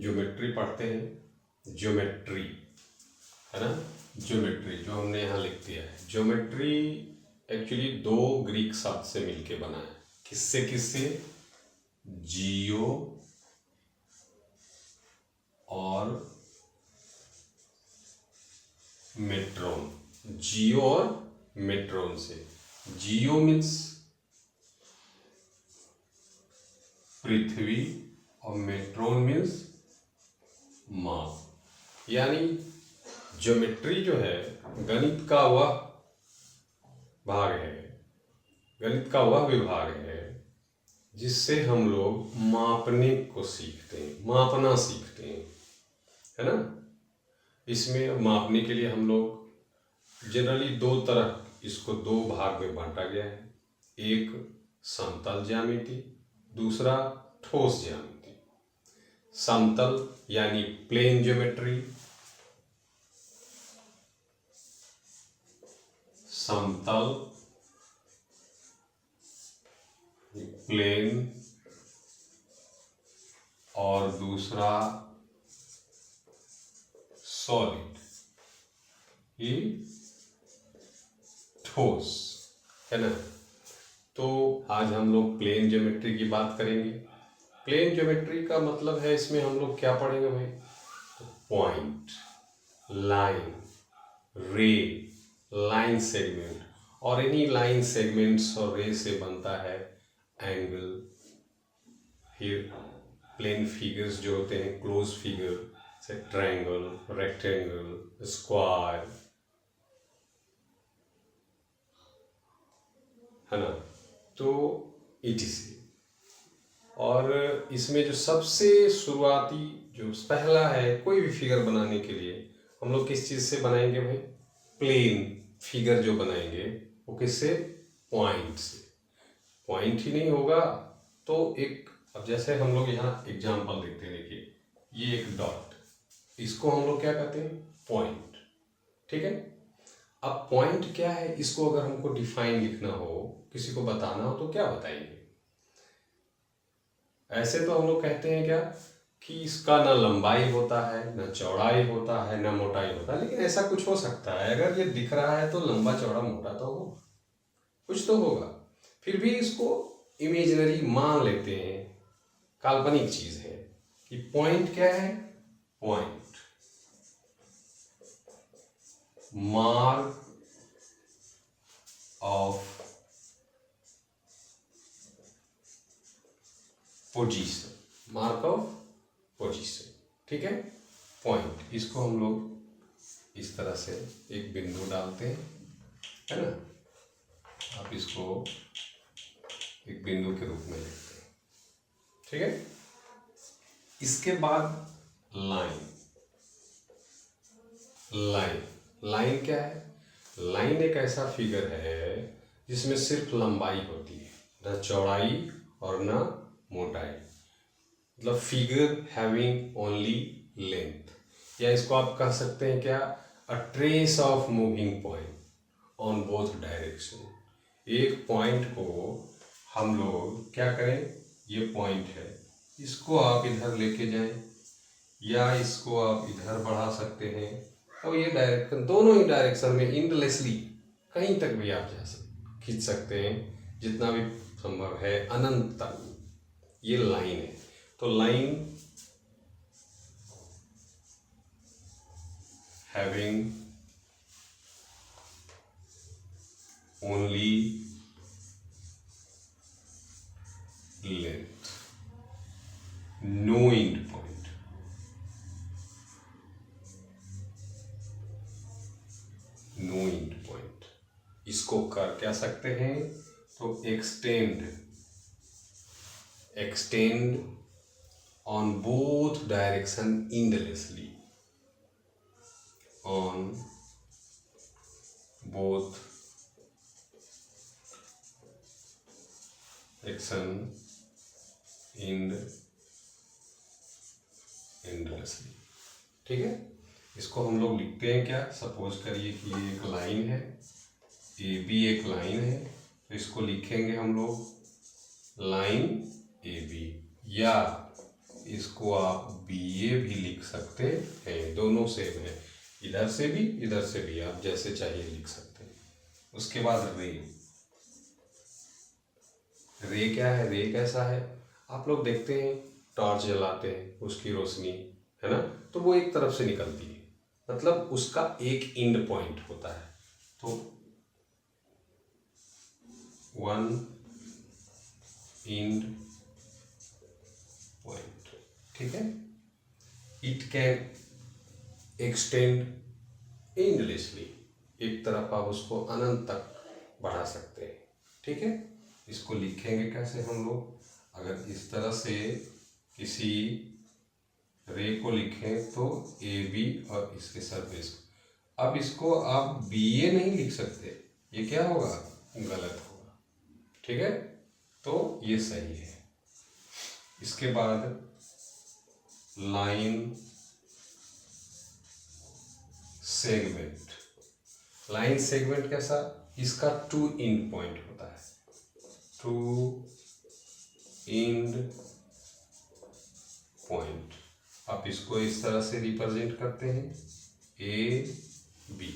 Geometry पढ़ते हैं, geometry है ना, ज्योमेट्री जो हमने यहाँ लिख दिया है। ज्योमेट्री एक्चुअली दो ग्रीक शब्द से मिलके बना है। किससे किससे? जियो और मेट्रोन। जियो और मेट्रोन से। जियो मीन्स पृथ्वी और मेट्रोन मीन्स माप। यानी ज्योमेट्री जो है गणित का वह भाग है, गणित का वह विभाग है जिससे हम लोग मापने को सीखते हैं, मापना सीखते हैं, है ना। इसमें मापने के लिए हम लोग जनरली दो तरह, इसको दो भाग में बांटा गया है। एक समतल ज्यामिति, दूसरा ठोस ज्यामिति। समतल यानी प्लेन ज्योमेट्री, समतल प्लेन, और दूसरा सॉलिड, ये ठोस, है ना। तो आज हम लोग प्लेन ज्योमेट्री की बात करेंगे। प्लेन ज्योमेट्री का मतलब है, इसमें हम लोग क्या पढ़ेंगे भाई? पॉइंट, लाइन, रे, लाइन सेगमेंट, और इन्हीं लाइन सेगमेंट्स और रे से बनता है एंगल। फिर प्लेन फिगर्स जो होते हैं, क्लोज फिगर से ट्रायंगल, रेक्टेंगल, स्क्वायर, है ना। तो etc। और इसमें जो सबसे शुरुआती जो पहला है, कोई भी फिगर बनाने के लिए हम लोग किस चीज़ से बनाएंगे भाई? प्लेन फिगर जो बनाएंगे वो किससे? पॉइंट से। पॉइंट ही नहीं होगा तो एक, अब जैसे हम लोग यहाँ एग्जांपल देखते हैं, देखिए ये एक डॉट, इसको हम लोग क्या कहते हैं? पॉइंट, ठीक है। अब पॉइंट क्या है, इसको अगर हमको डिफाइन लिखना हो, किसी को बताना हो, तो क्या बताएंगे? ऐसे तो हम लोग कहते हैं क्या कि इसका ना लंबाई होता है, ना चौड़ाई होता है, ना मोटाई होता है। लेकिन ऐसा कुछ हो सकता है, अगर ये दिख रहा है तो लंबा चौड़ा मोटा तो होगा, कुछ तो होगा। फिर भी इसको इमेजिनरी मान लेते हैं, काल्पनिक चीज है कि पॉइंट क्या है? Point mark of position, mark of position, ठीक है। पॉइंट, इसको हम लोग इस तरह से एक बिंदु डालते हैं, है ना। आप इसको एक बिंदु के रूप में लेते हैं, ठीक है। इसके बाद लाइन, लाइन, लाइन क्या है? लाइन एक ऐसा फिगर है जिसमें सिर्फ लंबाई होती है, ना चौड़ाई और ना मोटाई। मतलब फिगर हैविंग ओनली लेंथ, या इसको आप कह सकते हैं क्या? A trace of moving point on both direction. एक पॉइंट को हम लोग क्या करें? ये पॉइंट है, इसको आप इधर लेके जाएं या इसको आप इधर बढ़ा सकते हैं, और ये डायरेक्शन, दोनों ही डायरेक्शन में एंडलेसली कहीं तक भी आप खींच सकते हैं, जितना भी संभव है, अनंत तक। ये लाइन है। तो line having only length, no end point, no end point. इसको कर क्या सकते हैं? तो extend, extend on both direction endlessly, on both direction endlessly, ठीक है। इसको हम लोग लिखते हैं क्या? सपोज करिए कि ये एक लाइन है, ए बी एक लाइन है, तो इसको लिखेंगे हम लोग लाइन ए बी, या इसको आप BA भी लिख सकते हैं, दोनों सेम है, इधर से भी आप जैसे चाहिए लिख सकते हैं। उसके बाद रे क्या है, रे कैसा है, आप लोग देखते हैं टॉर्च जलाते हैं, उसकी रोशनी है ना, तो वो एक तरफ से निकलती है, मतलब उसका एक एंड पॉइंट होता है, तो वन एंड पॉइंट, ठीक है। इट कैन एक्सटेंड एंडलेसली, एक तरफ आप उसको अनंत तक बढ़ा सकते हैं, ठीक है। इसको लिखेंगे कैसे हम लोग, अगर इस तरह से किसी रे को लिखें तो AB और इसके सरफेस, अब इसको आप BA नहीं लिख सकते, ये क्या होगा, गलत होगा, ठीक है, तो ये सही है। इसके बाद लाइन सेगमेंट, लाइन सेगमेंट कैसा, इसका टू एंड पॉइंट होता है, टू एंड पॉइंट, आप इसको इस तरह से रिप्रेजेंट करते हैं AB,